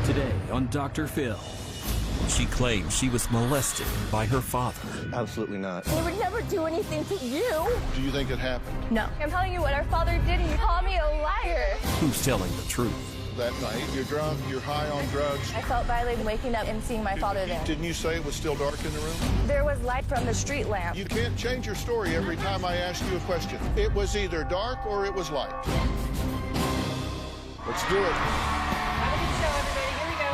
Today on Dr. Phil. She claims she was molested by her father. Absolutely not. He would never do anything to you. Do you think it happened? No. I'm telling you what our father did. He called me a liar. Who's telling the truth? That night, you're drunk, you're high on drugs. I felt violated waking up and seeing my father there. Didn't you say it was still dark in the room? There was light from the street lamp. You can't change your story every time I ask you a question. It was either dark or it was light. Let's do it. Have a good show, everybody. Here we go.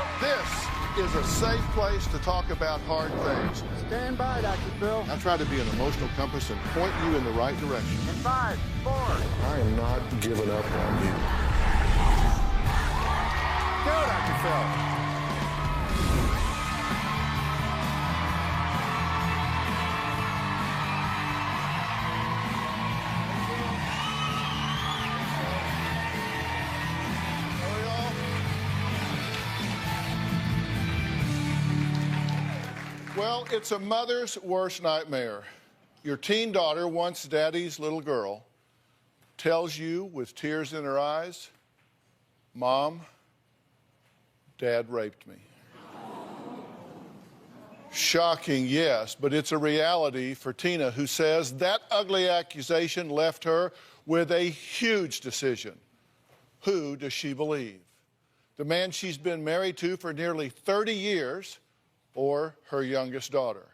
This is a safe place to talk about hard things. Stand by, Dr. Phil. I try to be an emotional compass and point you in the right direction. In 5, 4. I am not giving up on you. Go, Dr. Phil. Well, it's a mother's worst nightmare. Your teen daughter, once daddy's little girl, tells you with tears in her eyes, "Mom, Dad raped me." Shocking, yes, but it's a reality for Tina, who says that ugly accusation left her with a huge decision. Who does she believe? The man she's been married to for nearly 30 years, or her youngest daughter?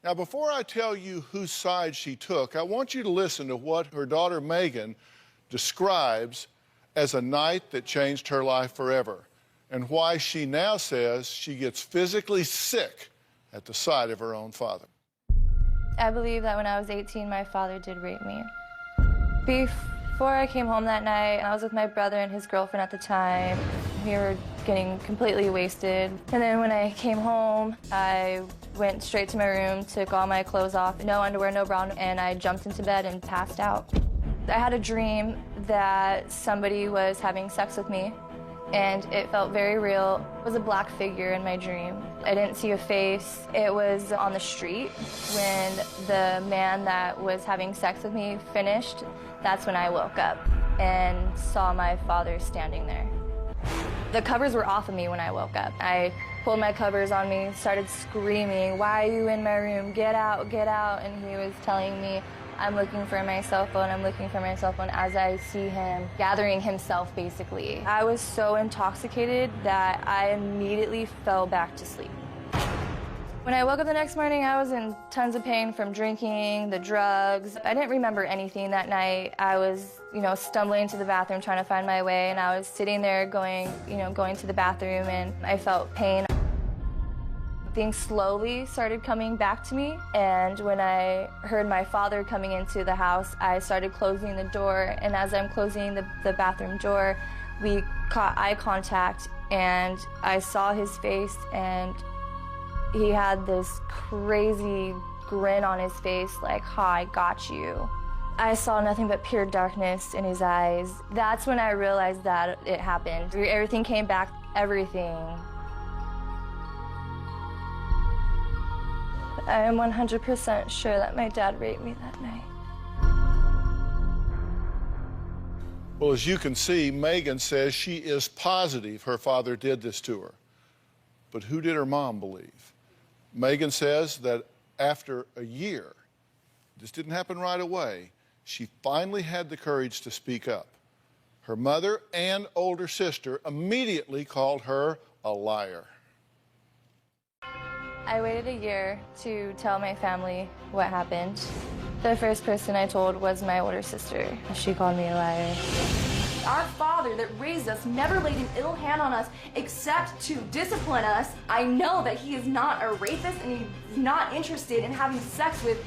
Now, before I tell you whose side she took, I want you to listen to what her daughter Megan describes as a night that changed her life forever, and why she now says she gets physically sick at the sight of her own father. I believe that when I was 18, my father did rape me. Before I came home that night, I was with my brother and his girlfriend at the time. We were getting completely wasted. And then when I came home, I went straight to my room, took all my clothes off, no underwear, no bra, and I jumped into bed and passed out. I had a dream that somebody was having sex with me, and it felt very real. It was a black figure in my dream. I didn't see a face. It was on the street. When the man that was having sex with me finished, that's when I woke up and saw my father standing there. The covers were off of me when I woke up. I pulled my covers on me, started screaming, "Why are you in my room? Get out, get out." And he was telling me, "I'm looking for my cell phone, I'm looking for my cell phone," as I see him gathering himself, basically. I was so intoxicated that I immediately fell back to sleep. When I woke up the next morning, I was in tons of pain from drinking, the drugs. I didn't remember anything that night. I was, stumbling to the bathroom trying to find my way, and I was sitting there going to the bathroom, and I felt pain. Things slowly started coming back to me, and when I heard my father coming into the house, I started closing the door, and as I'm closing the bathroom door, we caught eye contact, and I saw his face, and he had this crazy grin on his face, like, "Ha, I got you." I saw nothing but pure darkness in his eyes. That's when I realized that it happened. Everything came back, everything. I am 100% sure that my dad raped me that night. Well, as you can see, Megan says she is positive her father did this to her. But who did her mom believe? Megan says that after a year, this didn't happen right away, she finally had the courage to speak up. Her mother and older sister immediately called her a liar. I waited a year to tell my family what happened. The first person I told was my older sister. She called me a liar. Our father that raised us never laid an ill hand on us except to discipline us. I know that he is not a rapist and he's not interested in having sex with,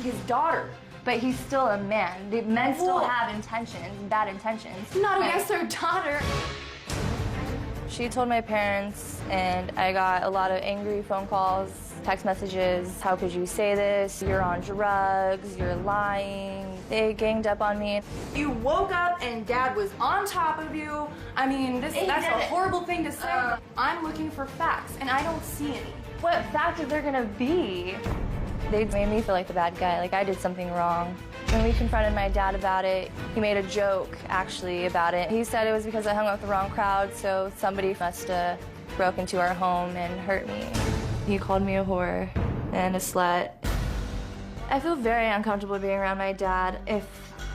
his daughter. But he's still a man. The men still have intentions, bad intentions. Not against their daughter. She told my parents, and I got a lot of angry phone calls, text messages. "How could you say this? You're on drugs, you're lying." They ganged up on me. You woke up and Dad was on top of you. I mean, that's a horrible thing to say. I'm looking for facts, and I don't see any. What fact is there gonna be? They made me feel like the bad guy, like I did something wrong. When we confronted my dad about it, he made a joke, actually, about it. He said it was because I hung out with the wrong crowd, so somebody must have broke into our home and hurt me. He called me a whore and a slut. I feel very uncomfortable being around my dad. If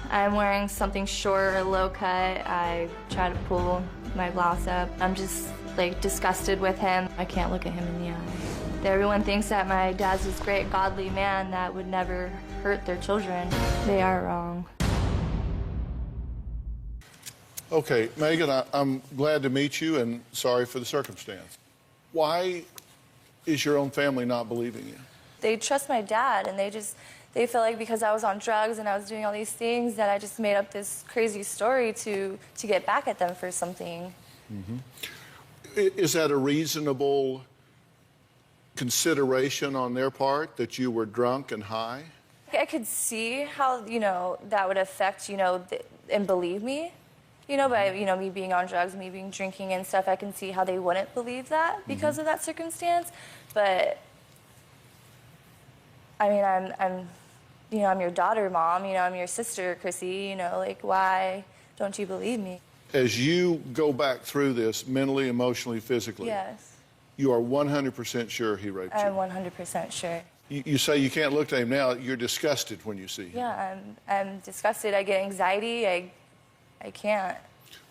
I'm wearing something short or low cut, I try to pull my blouse up. I'm just, like, disgusted with him. I can't look at him in the eye. Everyone thinks that my dad's this great, godly man that would never hurt their children. They are wrong. Okay, Megan, I'm glad to meet you and sorry for the circumstance. Why is your own family not believing you? They trust my dad, and they feel like because I was on drugs and I was doing all these things that I just made up this crazy story to get back at them for something. Mm-hmm. Is that a reasonable consideration on their part, that you were drunk and high? I could see how, you know, that would affect, you know, and believe me. You know, by, you know, me being on drugs, me being drinking and stuff, I can see how they wouldn't believe that because of that circumstance. But I mean, I'm your daughter, Mom. You know, I'm your sister, Chrissy. You know, like, why don't you believe me? As you go back through this mentally, emotionally, physically, Yes. you are 100% sure he raped you. I'm 100% sure. You say you can't look at him now. You're disgusted when you see him. Yeah, I'm disgusted. I get anxiety. I can't.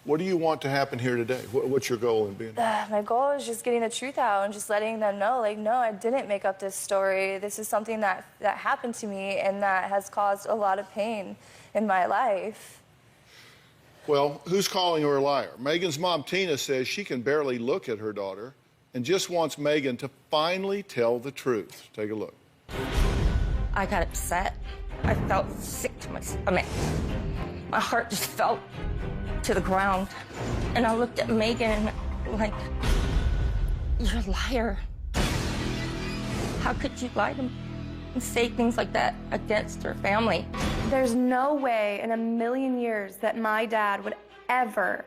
What do you want to happen here today? What's your goal in being here? My goal is just getting the truth out and just letting them know, like, no, I didn't make up this story. This is something that happened to me and that has caused a lot of pain in my life. Well, who's calling her a liar? Megan's mom, Tina, says she can barely look at her daughter and just wants Megan to finally tell the truth. Take a look. I got upset. I felt sick to my stomach. My heart just fell to the ground. And I looked at Megan like, you're a liar. How could you lie to me and say things like that against her family? There's no way in a million years that my dad would ever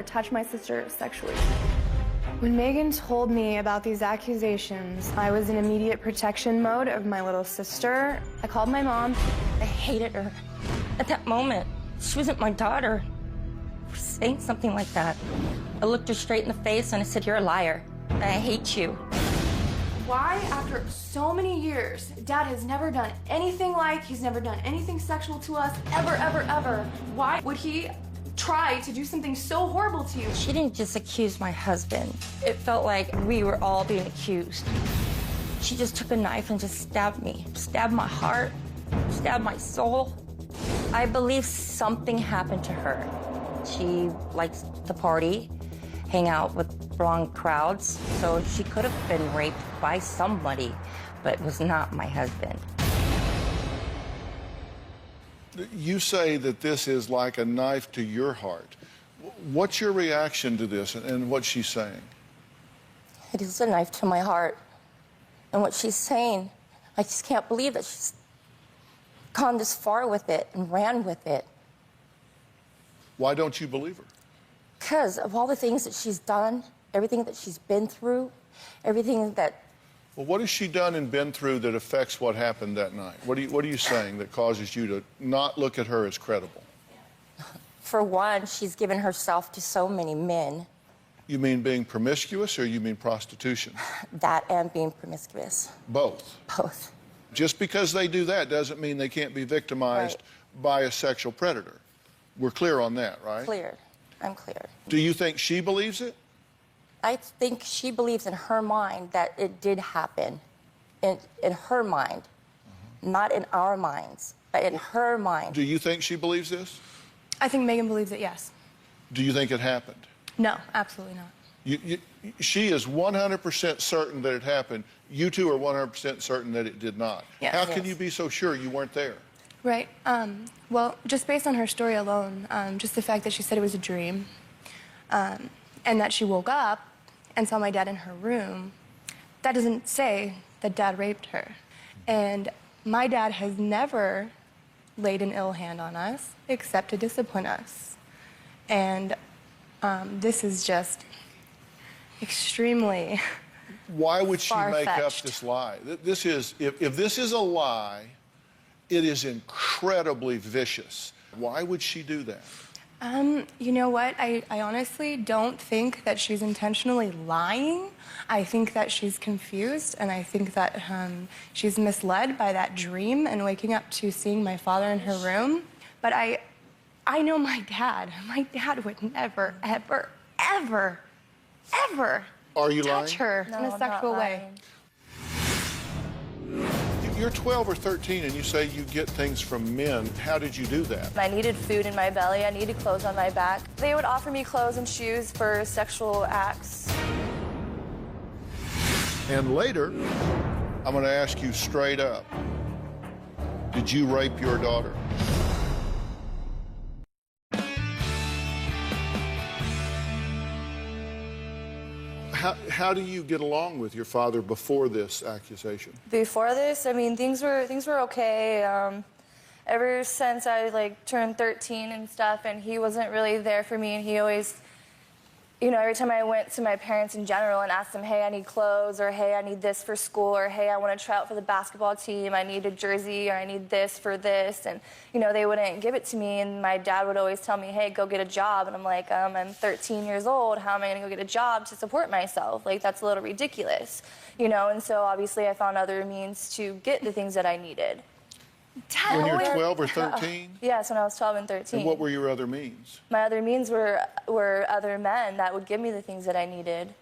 touch my sister sexually. When Megan told me about these accusations, I was in immediate protection mode of my little sister. I called my mom. I hated her. At that moment, she wasn't my daughter. For saying something like that. I looked her straight in the face and I said, you're a liar. I hate you. Why, after so many years, Dad has never done anything like, he's never done anything sexual to us, ever. Why would he try to do something so horrible to you? She didn't just accuse my husband. It felt like we were all being accused. She just took a knife and just stabbed me. Stabbed my heart, stabbed my soul. I believe something happened to her. She likes to party, hang out with wrong crowds, so she could have been raped by somebody, but was not my husband. You say that this is like a knife to your heart. What's your reaction to this and what she's saying? It is a knife to my heart. And what she's saying, I just can't believe that she's gone this far with it and ran with it. Why don't you believe her? Because of all the things that she's done, everything that she's been through, everything that... Well, what has she done and been through that affects what happened that night? What are you saying that causes you to not look at her as credible? For one, she's given herself to so many men. You mean being promiscuous or you mean prostitution? That and being promiscuous. Both. Both. Just because they do that doesn't mean they can't be victimized by a sexual predator. We're clear on that, right? Cleared. I'm cleared. Do you think she believes it? I think she believes in her mind that it did happen. In her mind. Not in our minds, but in her mind. Do you think she believes this? I think Megan believes it, yes. Do you think it happened? No, absolutely not. She is 100% certain that it happened. You two are 100% certain that it did not. Yes. How can you be so sure you weren't there? Right. Well, just based on her story alone, just the fact that she said it was a dream, and that she woke up and saw my dad in her room, that doesn't say that Dad raped her. And my dad has never laid an ill hand on us except to discipline us. And this is just extremely Why would she make up Far-fetched. this lie? This is, if this is a lie, it is incredibly vicious. Why would she do that? You know what? I honestly don't think that she's intentionally lying. I think that she's confused, and I think that she's misled by that dream and waking up to seeing my father in her room. But I know my dad. My dad would never, ever, ever, ever Are you touch lying? her No, in a I'm sexual not way. lying. You're 12 or 13 and you say you get things from men. How did you do that? I needed food in my belly. I needed clothes on my back. They would offer me clothes and shoes for sexual acts. And later, I'm going to ask you straight up, did you rape your daughter? How do you get along with your father before this accusation? Before this, I mean, things were okay. Ever since I turned 13 and stuff, and he wasn't really there for me, and he always, every time I went to my parents in general and asked them, hey, I need clothes, or hey, I need this for school, or hey, I want to try out for the basketball team, I need a jersey, or I need this for this, and they wouldn't give it to me, and my dad would always tell me, hey, go get a job, and I'm like, I'm 13 years old, how am I going to go get a job to support myself? That's a little ridiculous, and so obviously I found other means to get the things that I needed. When you're 12 or 13? Yes, when I was 12 and 13. And what were your other means? My other means were other men that would give me the things that I needed.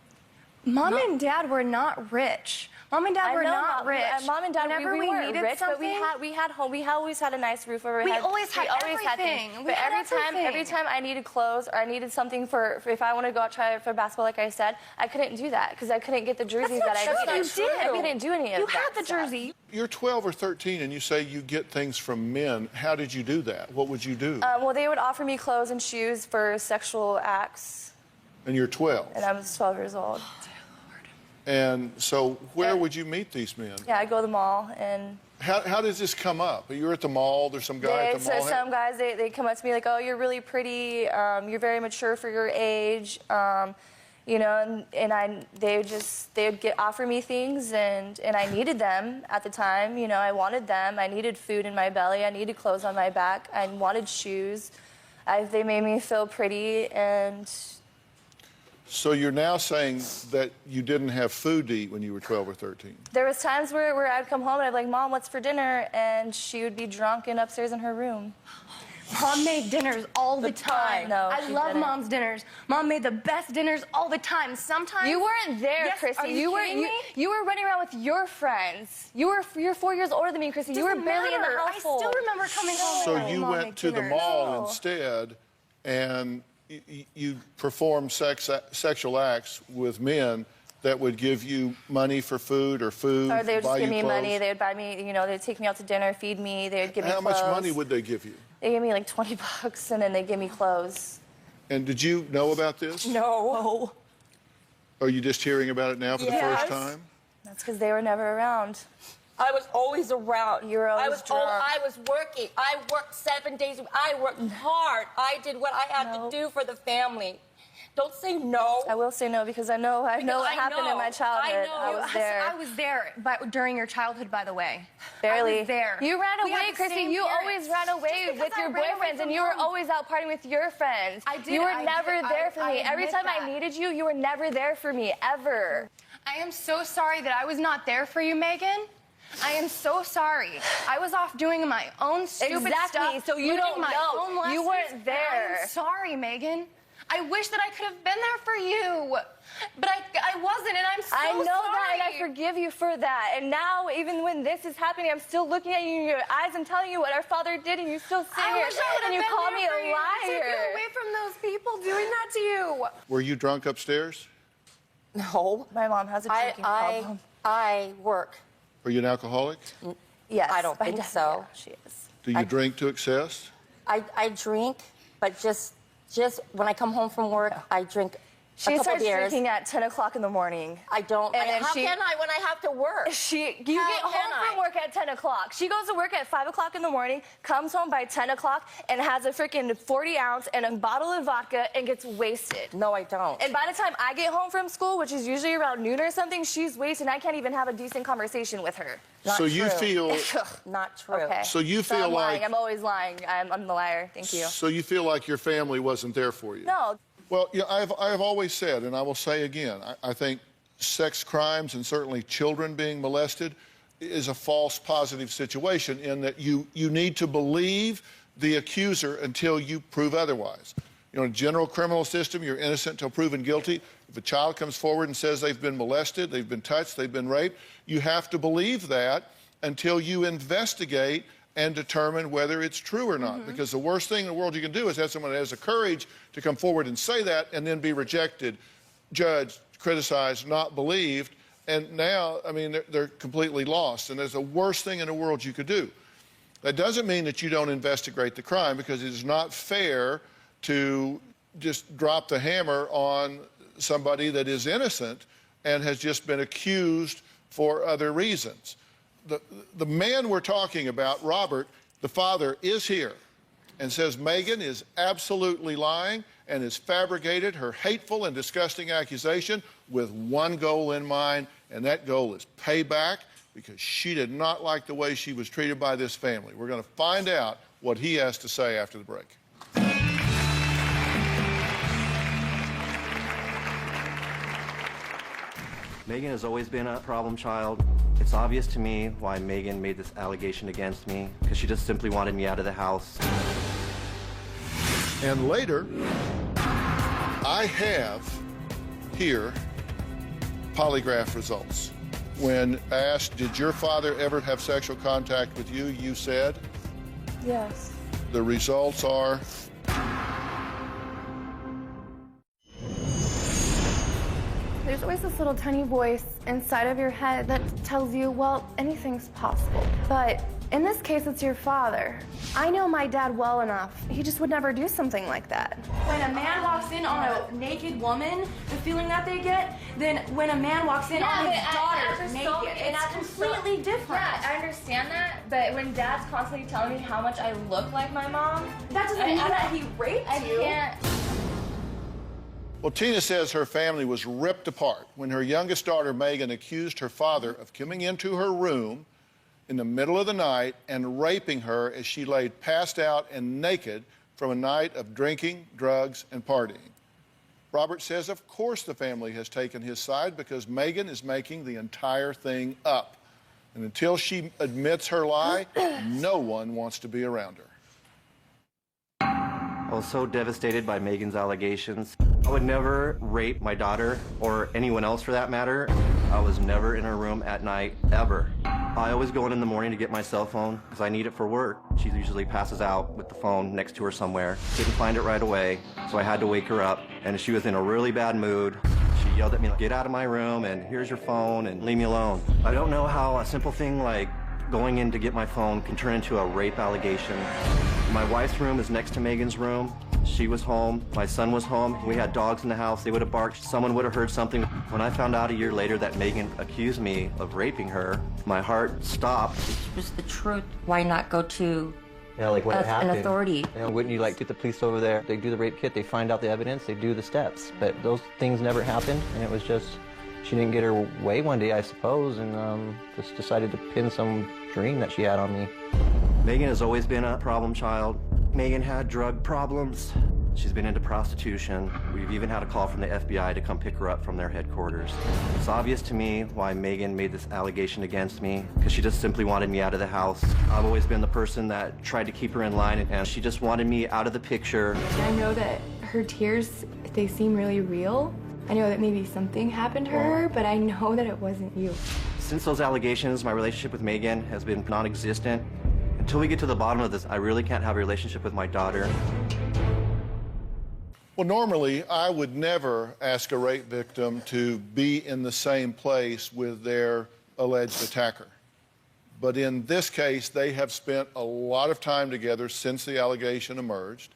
Mom and Dad were not rich. Mom and Dad were not rich. Mom and Dad, Whenever we weren't needed rich, something, but we had home. We always had a nice roof over our We head. always had things. everything. We But had every everything. time I needed clothes or I needed something for if I wanted to go out try for basketball, like I said, I couldn't do that because I couldn't get the jerseys that I needed. That's not true. I couldn't do any of You that. had the stuff. jersey. You're 12 or 13 and you say you get things from men. How did you do that? What would you do? Well, they would offer me clothes and shoes for sexual acts, And you're 12. and I was 12 years old. And so where would you meet these men? Yeah, I go to the mall and. How does this come up? You're at the mall, there's some guy at the mall. Some guys, they come up to me like, oh, you're really pretty, you're very mature for your age, and they would offer me things, and I needed them at the time. I wanted them. I needed food in my belly. I needed clothes on my back. I wanted shoes. They made me feel pretty, and. So you're now saying that you didn't have food to eat when you were 12 or 13? There was times where I'd come home and I'd be like, Mom, what's for dinner? And she would be drunk and upstairs in her room. Mom made dinners all the time. No, I she love didn't. Mom's dinners. Mom made the best dinners all the time. Sometimes You weren't there, Yes, Chrissy. Are you kidding me? You were running around with your friends. You're 4 years older than me, Chrissy. You were Doesn't barely in the matter. household. I still remember coming home. So and you Mom went make to the dinners. mall instead and you performed sexual acts with men that would give you money for food or food, Or they would just buy give you me clothes? money. They would buy me, they'd take me out to dinner, feed me. They would give me How clothes. much money would they give you? They gave me like $20, and then they give me clothes. And did you know about this? No. Are you just hearing about it now for the first Yes. time? That's because they were never around. I was always around. You were always drunk. I was working. I worked 7 days. I worked hard. I did what I had to do for the family. Don't say no. I will say no because I know what happened in my childhood. I know. I was there. I was there during your childhood, by the way. Barely. I was there. You ran We had away, the Chrissy. same You parents. always ran away Just because with your I ran away boyfriends, from and you were home. always out partying with your friends. I did, You were I never did. there for I me. Every admit time that. I needed you, you were never there for me, ever. I am so sorry that I was not there for you, Megan. I am so sorry. I was off doing my own stupid Exactly, stuff. so you learning don't my know. own You lessons, weren't and there. I'm sorry, Megan. I wish that I could have been there for you. But I wasn't, and I'm so I know that, and I sorry. forgive you for that. And now, even when this is happening, I'm still looking at you in your eyes and telling you what our father did, and you still sit I here wish I would have and you been call there me for a you. I took you liar. away from those people doing that to you. Were you drunk upstairs? No. My mom has a drinking problem. I work. Are you an alcoholic? Yes, I don't by think definition, so. She is. Do you drink to excess? I drink, but just when I come home from work, I drink She couple starts beers. drinking at 10 o'clock in the morning. I don't. And How she- can I when I have to work? You get How can home from I? work at 10 o'clock. She goes to work at 5 o'clock in the morning, comes home by 10 o'clock, and has a freaking 40-ounce and a bottle of vodka and gets wasted. No, I don't. And by the time I get home from school, which is usually around noon or something, she's wasted, and I can't even have a decent conversation with her. Not So you true. feel Not true. Okay. so you feel I'm lying. like I'm always lying. I'm the liar. Thank you. so you feel like your family wasn't there for you. No. Well, yeah, I've always said, and I will say again, I think sex crimes and certainly children being molested is a false positive situation in that you need to believe the accuser until you prove otherwise. You know, in the general criminal system, you're innocent until proven guilty. If a child comes forward and says they've been molested, they've been touched, they've been raped, you have to believe that until you investigate and determine whether it's true or not. Because the worst thing in the world you can do is have someone that has the courage to come forward and say that and then be rejected, judged, criticized, not believed. And now, I mean, they're completely lost. And that's the worst thing in the world you could do. That doesn't mean that you don't investigate the crime, because it is not fair to just drop the hammer on somebody that is innocent and has just been accused for other reasons. The man we're talking about, Robert, the father, is here and says Megan is absolutely lying and has fabricated her hateful and disgusting accusation with one goal in mind, and that goal is payback, because she did not like the way she was treated by this family. We're going to find out what he has to say after the break. Megan has always been a problem child. It's obvious to me why Megan made this allegation against me, because she just simply wanted me out of the house. And later, I have here polygraph results. When asked, did your father ever have sexual contact with you, you said? Yes. The results are... There's always this little tiny voice inside of your head that tells you, well, anything's possible. But in this case, it's your father. I know my dad well enough. He just would never do something like that. When a man walks in on a naked woman, the feeling that they get, then when a man walks in on his daughter naked, it's completely different. Yeah, I understand that, but when Dad's constantly telling me how much I look like my mom, That doesn't mean that he raped you. I can't. Well, Tina says her family was ripped apart when her youngest daughter, Megan, accused her father of coming into her room in the middle of the night and raping her as she laid passed out and naked from a night of drinking, drugs, and partying. Robert says, of course the family has taken his side, because Megan is making the entire thing up. And until she admits her lie, no one wants to be around her. I was so devastated by Megan's allegations. I would never rape my daughter, or anyone else for that matter. I was never in her room at night, ever. I always go in the morning to get my cell phone, because I need it for work. She usually passes out with the phone next to her somewhere. Didn't find it right away, so I had to wake her up, and she was in a really bad mood. She yelled at me, get out of my room, and here's your phone, and leave me alone. I don't know how a simple thing like going in to get my phone can turn into a rape allegation. My wife's room is next to Megan's room. She was home, my son was home, we had dogs in the house, they would have barked, someone would have heard something. When I found out a year later that Megan accused me of raping her, my heart stopped. It was the truth. Why not go to Yeah, like when it happened. an authority? You know, wouldn't you like get the police over there? They do the rape kit, they find out the evidence, they do the steps. But those things never happened, and it was just, she didn't get her way one day, I suppose, and just decided to pin some dream that she had on me. Megan has always been a problem child. Megan had drug problems. She's been into prostitution. We've even had a call from the FBI to come pick her up from their headquarters. It's obvious to me why Megan made this allegation against me, because she just simply wanted me out of the house. I've always been the person that tried to keep her in line, and she just wanted me out of the picture. I know that her tears, they seem really real. I know that maybe something happened to her, but I know that it wasn't you. Since those allegations, my relationship with Megan has been non-existent. Until we get to the bottom of this, I really can't have a relationship with my daughter. Well, normally, I would never ask a rape victim to be in the same place with their alleged attacker. But in this case, they have spent a lot of time together since the allegation emerged,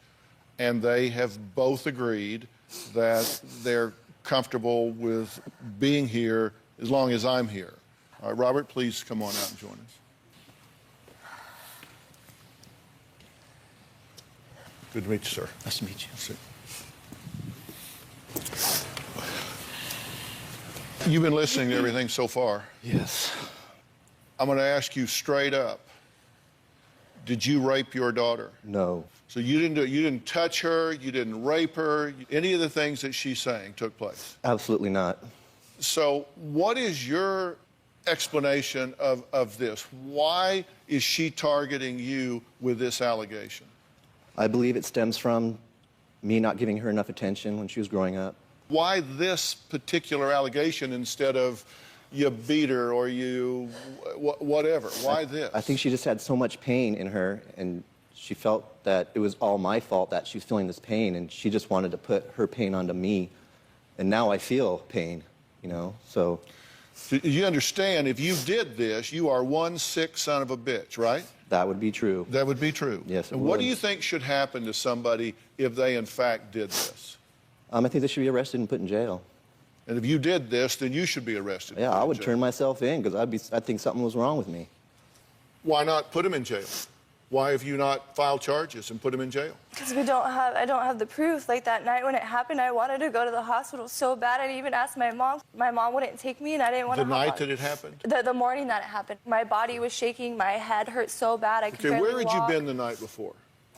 and they have both agreed that they're comfortable with being here as long as I'm here. All right, Robert, please come on out and join us. Good to meet you, sir. Nice to meet you. See. You've been listening to everything so far. Yes. I'm going to ask you straight up. Did you rape your daughter? No. So you didn't do it. You didn't touch her. You didn't rape her. Any of the things that she's saying took place? Absolutely not. So what is your explanation of this? Why is she targeting you with this allegation? I believe it stems from me not giving her enough attention when she was growing up. Why this particular allegation instead of you beat her or you whatever? Why this? I think she just had so much pain in her, and she felt that it was all my fault that she was feeling this pain, and she just wanted to put her pain onto me. And now I feel pain, you know, so. You understand, if you did this, you are one sick son of a bitch, right? That would be true. That would be true. Yes, it and would. what do you think should happen to somebody if they, in fact, did this? I think they should be arrested and put in jail. And if you did this, then you should be arrested. Yeah, I would turn myself in because I think something was wrong with me. Why not put him in jail? Why have you not filed charges and put him in jail? Because I don't have the proof. Like that night when it happened, I wanted to go to the hospital so bad. I even asked my mom. My mom wouldn't take me, and I didn't want to. The night that it happened? The morning that it happened. My body was shaking. My head hurt so bad I could barely where had walk. you been the night before?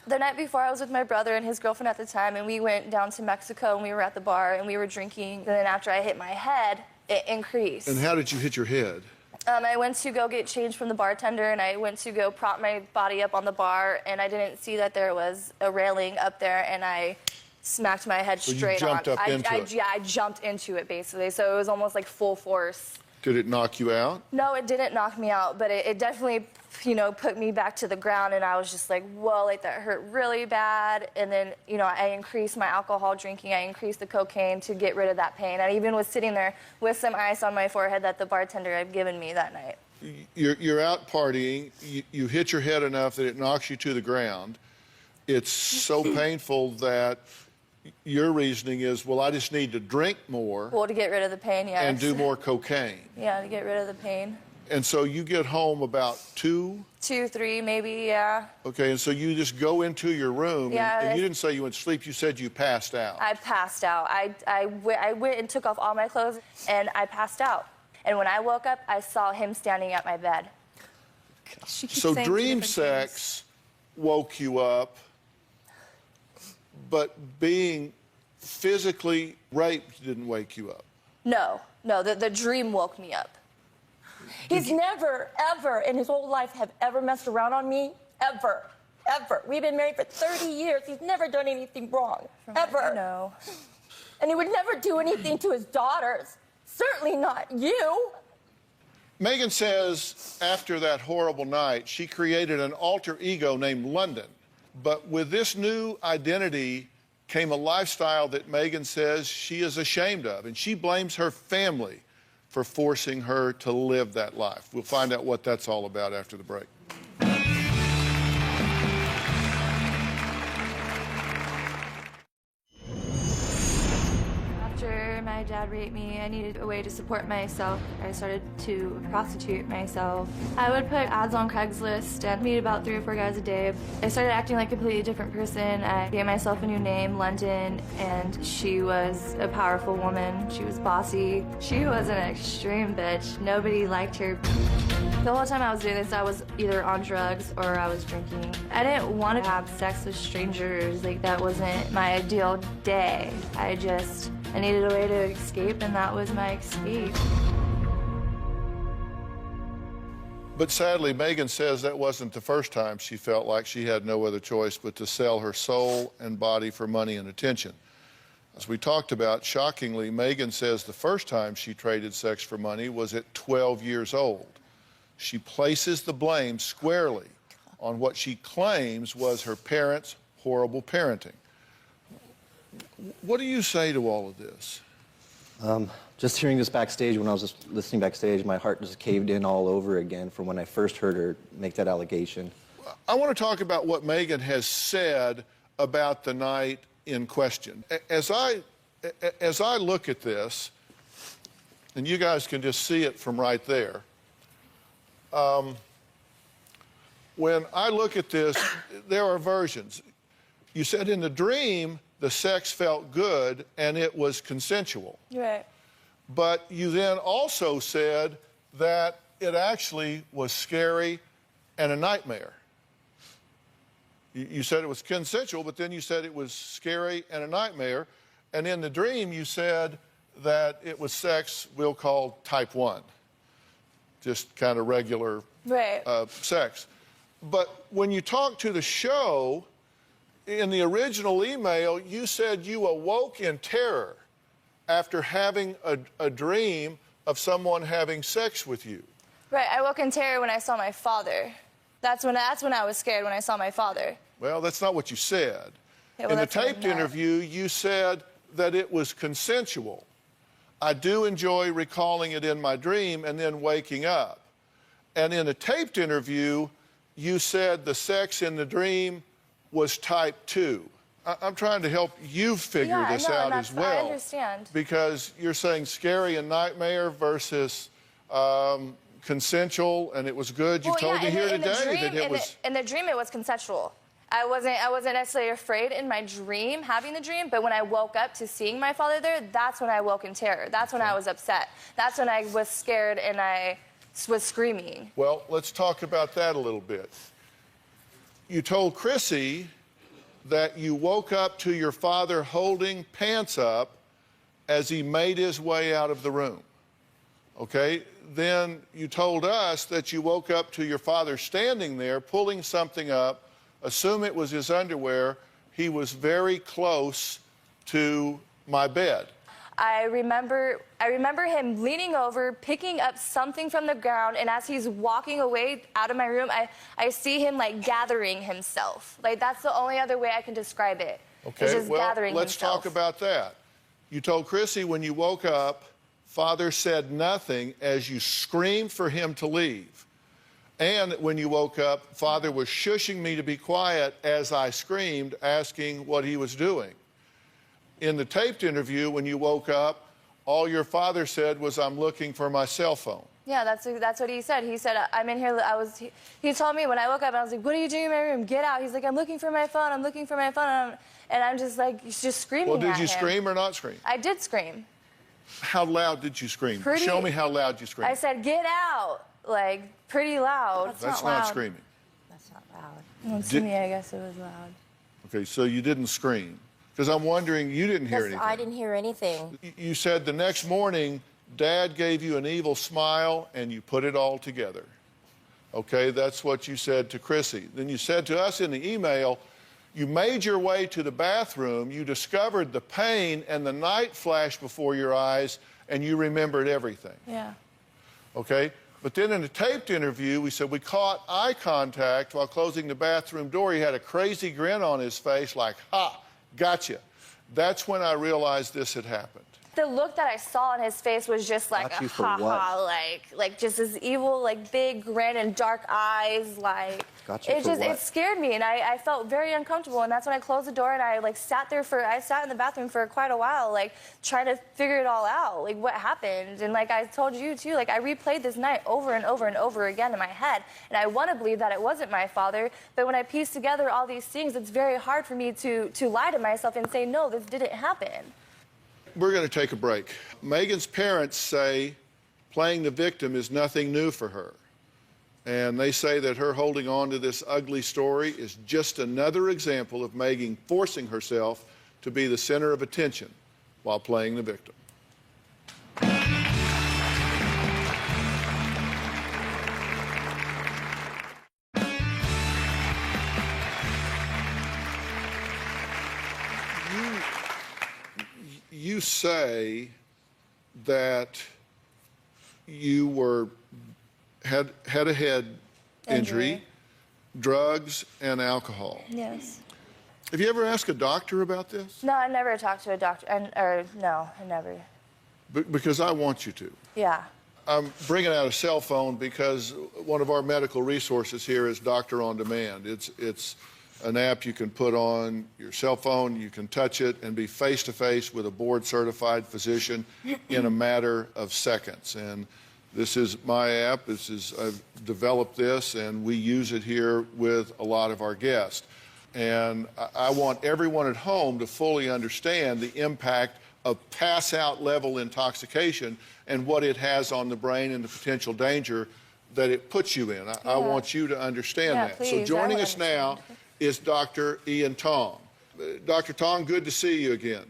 The night before, I was with my brother and his girlfriend at the time, and we went down to Mexico, and we were at the bar, and we were drinking. And then after I hit my head, it increased. And how did you hit your head? I went to go get change from the bartender, and I went to go prop my body up on the bar, and I didn't see that there was a railing up there, and I smacked my head straight on. You jumped up into it? Yeah, I jumped into it, basically, so it was almost like full force. Did it knock you out? No, it didn't knock me out, but it definitely, you know, put me back to the ground, and I was just like, whoa, like that hurt really bad. And then, you know, I increased my alcohol drinking, I increased the cocaine to get rid of that pain. I even was sitting there with some ice on my forehead that the bartender had given me that night. You're out partying, you hit your head enough that it knocks you to the ground. It's so painful that your reasoning is, well, I just need to drink more. Well, to get rid of the pain, yes. And do more cocaine. Yeah, to get rid of the pain. And so you get home about 2? 2, 3, maybe, yeah. Okay, and so you just go into your room, Yeah, and you didn't say you went to sleep, you said you passed out. I passed out. I went and took off all my clothes, and I passed out. And when I woke up, I saw him standing at my bed. So dream sex woke you up, but being physically raped didn't wake you up. No, the dream woke me up. He's never, ever in his whole life have ever messed around on me. Ever. Ever. We've been married for 30 years. He's never done anything wrong. Ever. No. And he would never do anything to his daughters. Certainly not you. Megan says after that horrible night, she created an alter ego named London. But with this new identity came a lifestyle that Megan says she is ashamed of, and she blames her family for forcing her to live that life. We'll find out what that's all about after the break. After my dad raped me, I needed a way to support myself. I started to prostitute myself. I would put ads on Craigslist and meet about 3 or 4 guys a day. I started acting like a completely different person. I gave myself a new name, London, and she was a powerful woman. She was bossy. She was an extreme bitch. Nobody liked her. The whole time I was doing this, I was either on drugs or I was drinking. I didn't want to have sex with strangers. Like, that wasn't my ideal day. I needed a way to escape, and that was my escape. But sadly, Megan says that wasn't the first time she felt like she had no other choice but to sell her soul and body for money and attention. As we talked about, shockingly, Megan says the first time she traded sex for money was at 12 years old. She places the blame squarely on what she claims was her parents' horrible parenting. What do you say to all of this? Just hearing this backstage, when I was just listening backstage, my heart just caved in all over again from when I first heard her make that allegation. I want to talk about what Megan has said about the night in question. As I as I look at this, and you guys can just see it from right there, when I look at this, there are versions. You said in the dream, the sex felt good and it was consensual. Right. But you then also said that it actually was scary and a nightmare. You said it was consensual, but then you said it was scary and a nightmare. And in the dream, you said that it was sex we'll call type 1, just kind of regular sex. But when you talked to the show, in the original email, you said you awoke in terror after having a dream of someone having sex with you. Right, I woke in terror when I saw my father. That's when I was scared, when I saw my father. Well, that's not what you said. Yeah, well, in the that's what I taped meant. interview, you said that it was consensual. I do enjoy recalling it in my dream and then waking up. And in a taped interview, you said the sex in the dream was type 2. I'm trying to help you figure this out as well. I understand. Because you're saying scary and nightmare versus consensual, and it was good. You told me here today that it was... In the dream, it was consensual. I wasn't necessarily afraid in my dream, having the dream, but when I woke up to seeing my father there, that's when I woke in terror. That's when I was upset. That's when I was scared and I was screaming. Well, let's talk about that a little bit. You told Chrissy that you woke up to your father holding pants up as he made his way out of the room. Okay? Then you told us that you woke up to your father standing there, pulling something up, assume it was his underwear. He was very close to my bed. I remember him leaning over, picking up something from the ground, and as he's walking away out of my room, I see him like gathering himself. Like that's the only other way I can describe it. Okay, It's just well, gathering let's himself. talk about that. You told Chrissy when you woke up, Father said nothing as you screamed for him to leave. And when you woke up, Father was shushing me to be quiet as I screamed, asking what he was doing. In the taped interview, when you woke up, all your father said was, I'm looking for my cell phone. Yeah, that's what he said. He said, I'm in here. He told me when I woke up, I was like, what are you doing in my room? Get out. He's like, I'm looking for my phone. I'm looking for my phone. And I'm just like, just screaming Well, did at you him. scream or not scream? I did scream. How loud did you scream? Show me how loud you screamed. I said, get out, like, pretty loud. That's not screaming. That's not loud. Well, to me, I guess it was loud. Okay, so you didn't scream. Because I'm wondering, you didn't hear anything. I didn't hear anything. You said the next morning, Dad gave you an evil smile and you put it all together. Okay, that's what you said to Chrissy. Then you said to us in the email, you made your way to the bathroom, you discovered the pain and the night flashed before your eyes, and you remembered everything. Yeah. Okay? But then in a taped interview, we said we caught eye contact while closing the bathroom door. He had a crazy grin on his face like, ha, gotcha. That's when I realized this had happened. The look that I saw on his face was just like Got you a for ha-ha, like just this evil, like big grin and dark eyes, like Got you it for just what? it scared me, and I felt very uncomfortable, and that's when I closed the door and I like sat in the bathroom for quite a while, like trying to figure it all out, like what happened, and like I told you too, like I replayed this night over and over and over again in my head, and I want to believe that it wasn't my father, but when I piece together all these things, it's very hard for me to lie to myself and say no, this didn't happen. We're going to take a break. Megan's parents say playing the victim is nothing new for her. And they say that her holding on to this ugly story is just another example of Megan forcing herself to be the center of attention while playing the victim. You say that you had a head injury, drugs, and alcohol. Yes. Have you ever asked a doctor about this? No, I never talked to a doctor, no, I never. Because I want you to. Yeah. I'm bringing out a cell phone because one of our medical resources here is Doctor on Demand. It's an app you can put on your cell phone. You can touch it and be face-to-face with a board-certified physician in a matter of seconds. And this is my app. I've developed this, and we use it here with a lot of our guests. And I want everyone at home to fully understand the impact of pass-out level intoxication and what it has on the brain and the potential danger that it puts you in. I want you to understand that. Please, so joining us now is Dr. Ian Tong. Dr. Tong, good to see you again.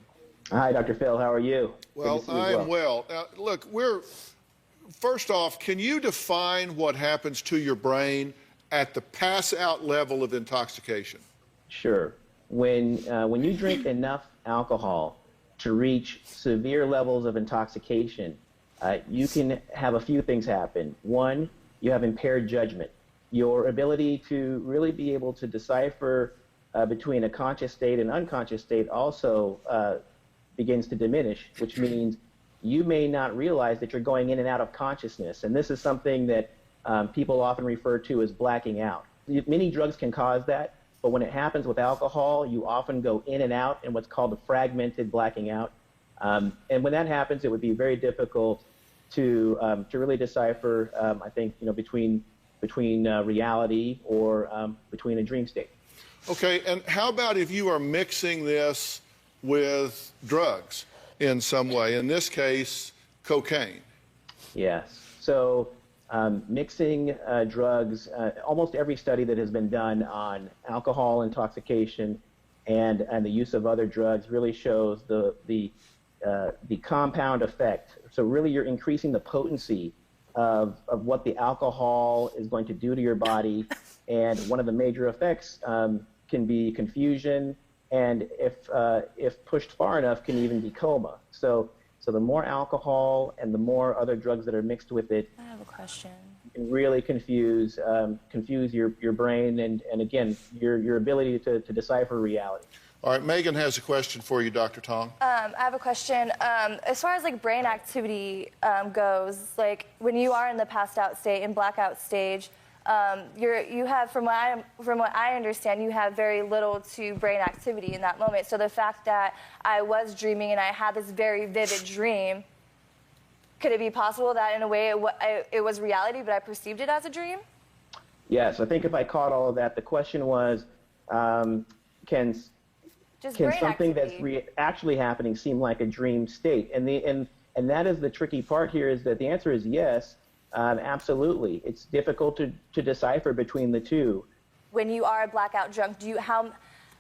Hi, Dr. Phil. How are you? Well, I am well. Now, look, first off, can you define what happens to your brain at the pass-out level of intoxication? Sure. When you drink enough alcohol to reach severe levels of intoxication, you can have a few things happen. One, you have impaired judgment. Your ability to really be able to decipher between a conscious state and unconscious state also begins to diminish, which means you may not realize that you're going in and out of consciousness. And this is something that people often refer to as blacking out. Many drugs can cause that, but when it happens with alcohol, you often go in and out in what's called the fragmented blacking out. And when that happens, it would be very difficult to really decipher, I think, between reality or between a dream state. Okay, and how about if you are mixing this with drugs in some way? In this case, cocaine. Yes. So mixing drugs, almost every study that has been done on alcohol intoxication and the use of other drugs really shows the compound effect. So really you're increasing the potency of what the alcohol is going to do to your body. And one of the major effects can be confusion, and if pushed far enough, can even be coma. So the more alcohol and the more other drugs that are mixed with it, I have a question. Can really confuse your brain and again, your ability to decipher reality. All right, Megan has a question for you, Dr. Tong. I have a question. As far as like brain activity goes, like when you are in the passed out state, in blackout stage, you have, from what I understand, you have very little to brain activity in that moment. So the fact that I was dreaming and I had this very vivid dream, could it be possible that in a way it was reality, but I perceived it as a dream? Yes, I think if I caught all of that, the question was, can something that's actually happening seem like a dream state? And that is the tricky part here, is that the answer is yes, absolutely. It's difficult to decipher between the two. When you are blackout drunk,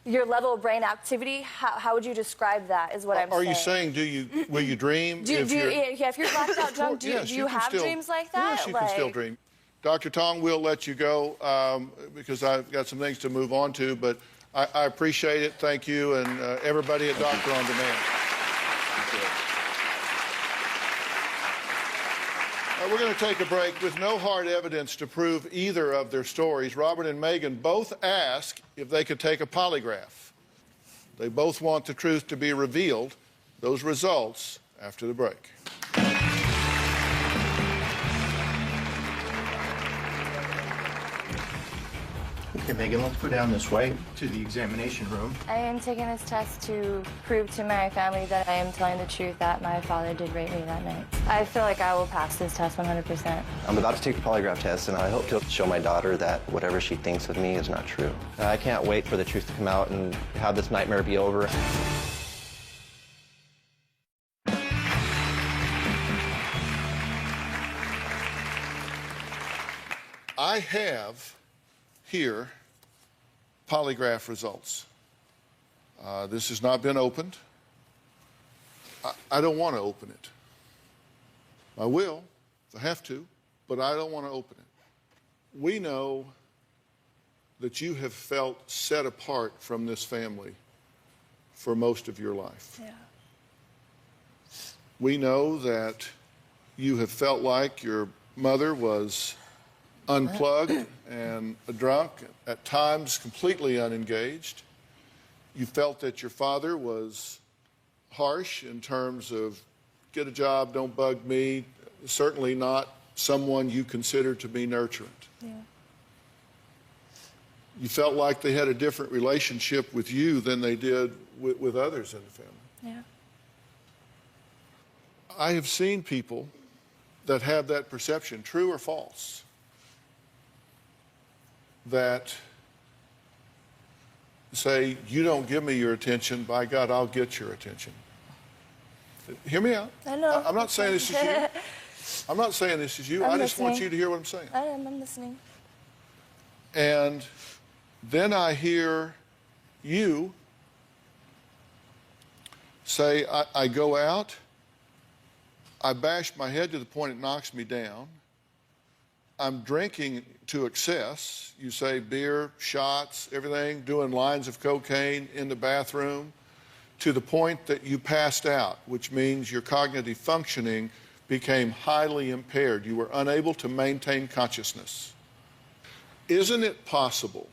your level of brain activity, how would you describe that, is what I'm saying. Are you saying, will you dream? If you're blacked out drunk, do you have dreams like that? Yes, you can still dream. Dr. Tong, we'll let you go because I've got some things to move on to, but I appreciate it. Thank you, and everybody at Doctor on Demand. We're going to take a break. With no hard evidence to prove either of their stories, Robert and Megan both ask if they could take a polygraph. They both want the truth to be revealed. Those results after the break. Okay, Megan, let's go down this way to the examination room. I am taking this test to prove to my family that I am telling the truth, that my father did rape me that night. I feel like I will pass this test 100%. I'm about to take the polygraph test, and I hope to show my daughter that whatever she thinks of me is not true. I can't wait for the truth to come out and have this nightmare be over. I have here polygraph results. This has not been opened. I don't want to open it. I will if I have to, but I don't want to open it. We know that you have felt set apart from this family for most of your life. Yeah. We know that you have felt like your mother was unplugged and drunk, at times completely unengaged. You felt that your father was harsh in terms of get a job, don't bug me, certainly not someone you consider to be nurturant. Yeah. You felt like they had a different relationship with you than they did with others in the family. Yeah. I have seen people that have that perception, true or false, that say, you don't give me your attention, by God, I'll get your attention. Hear me out. I know. I'm not saying this is you. I'm not saying this is you. I just want you to hear what I'm saying. I'm listening. And then I hear you say, I go out, I bash my head to the point it knocks me down. I'm drinking to excess. You say beer, shots, everything, doing lines of cocaine in the bathroom to the point that you passed out, which means your cognitive functioning became highly impaired. You were unable to maintain consciousness. Isn't it possible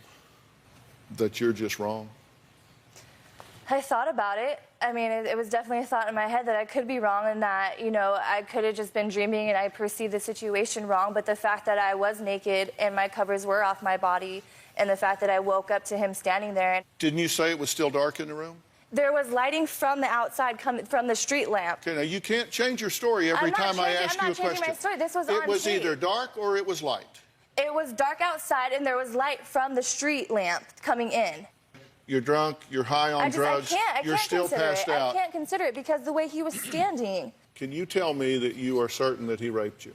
that you're just wrong? I thought about it. I mean, it was definitely a thought in my head that I could be wrong and that, you know, I could have just been dreaming and I perceived the situation wrong. But the fact that I was naked and my covers were off my body and the fact that I woke up to him standing there. Didn't you say it was still dark in the room? There was lighting from the outside coming from the street lamp. Okay, now you can't change your story every time I ask you a question. I'm not changing my story. This was on It was tape. either dark or it was light. It was dark outside and there was light from the street lamp coming in. You're drunk, you're high on drugs, you're still passed out. I can't consider it because the way he was standing. Can you tell me that you are certain that he raped you?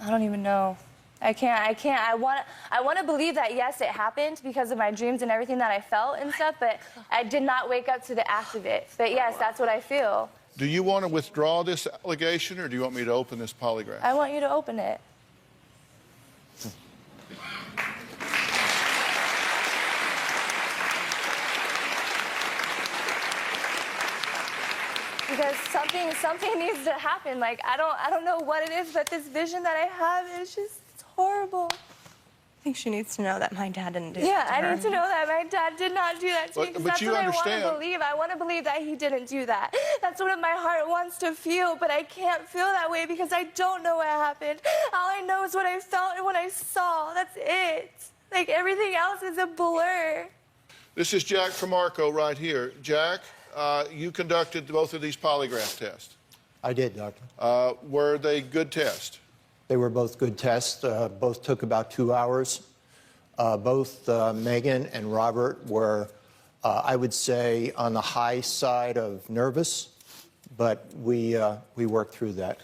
I don't even know. I can't. I want to believe that, yes, it happened because of my dreams and everything that I felt and stuff, but I did not wake up to the act of it. But yes, that's what I feel. Do you want to withdraw this allegation or do you want me to open this polygraph? I want you to open it. Because something needs to happen. Like I don't know what it is, but this vision that I have is just it's horrible. I think she needs to know that my dad didn't do that. Yeah, to her. I need to know that my dad did not do that to me. 'Cause but that's you what understand. I want to believe. I want to believe that he didn't do that. That's what my heart wants to feel, but I can't feel that way because I don't know what happened. All I know is what I felt and what I saw. That's it. Like everything else is a blur. This is Jack Tremarco right here. Jack, you conducted both of these polygraph tests. I did, Doctor. Were they good tests? They were both good tests. Both took about 2 hours. Both Megan and Robert were, I would say, on the high side of nervous, but we worked through that.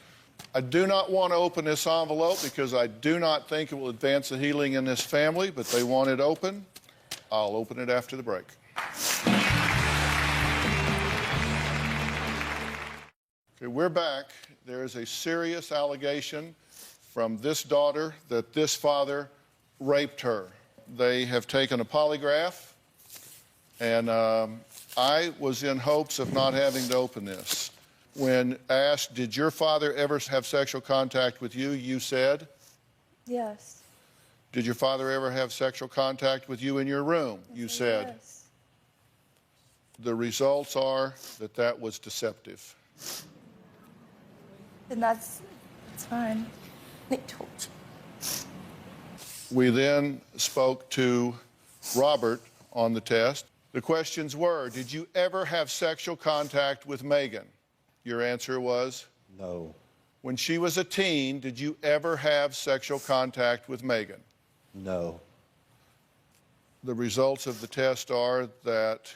I do not want to open this envelope because I do not think it will advance the healing in this family, but they want it open. I'll open it after the break. Okay, we're back. There is a serious allegation from this daughter that this father raped her. They have taken a polygraph, and I was in hopes of not having to open this. When asked, did your father ever have sexual contact with you, you said? Yes. Did your father ever have sexual contact with you in your room? You said. Yes. The results are that that was deceptive. And that's fine. They told you. We then spoke to Robert on the test. The questions were, did you ever have sexual contact with Megan? Your answer was? No. When she was a teen, did you ever have sexual contact with Megan? No. The results of the test are that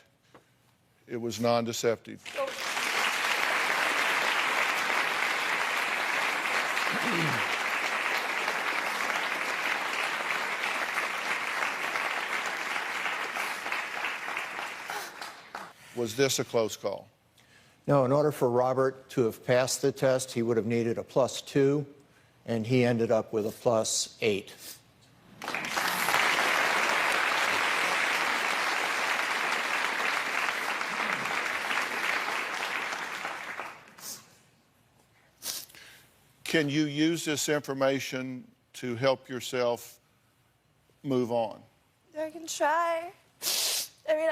it was non-deceptive. Was this a close call? No, in order for Robert to have passed the test, he would have needed a +2, and he ended up with a +8. Can you use this information to help yourself move on? I can try. I mean,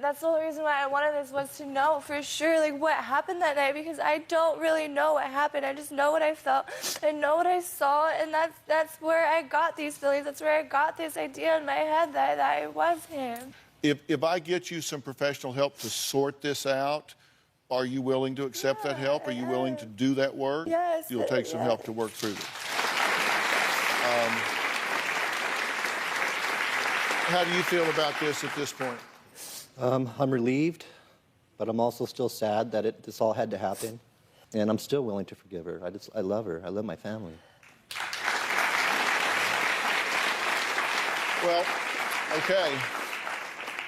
that's the whole reason why I wanted this, was to know for sure, like, what happened that night, because I don't really know what happened. I just know what I felt. I know what I saw, and that's where I got these feelings. That's where I got this idea in my head that it was him. If I get you some professional help to sort this out, are you willing to accept that help? Are you willing to do that work? Yes. You'll take some help to work through this. How do you feel about this at this point? I'm relieved, but I'm also still sad that this all had to happen. And I'm still willing to forgive her. I love her. I love my family. Well, okay.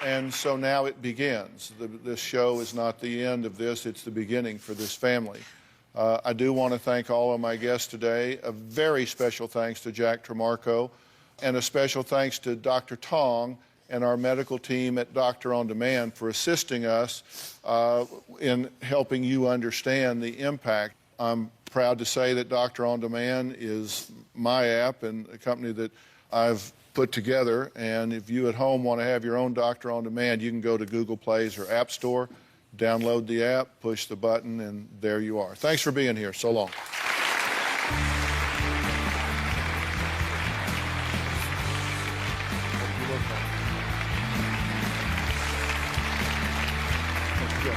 And so now it begins. This show is not the end of this, it's the beginning for this family. I do want to thank all of my guests today. A very special thanks to Jack Tremarco, and a special thanks to Dr. Tong and our medical team at Doctor On Demand for assisting us in helping you understand the impact. I'm proud to say that Doctor On Demand is my app and a company that I've put together. And if you at home want to have your own Doctor On Demand, you can go to Google Plays or App Store, download the app, push the button, and there you are. Thanks for being here. So long. Yeah,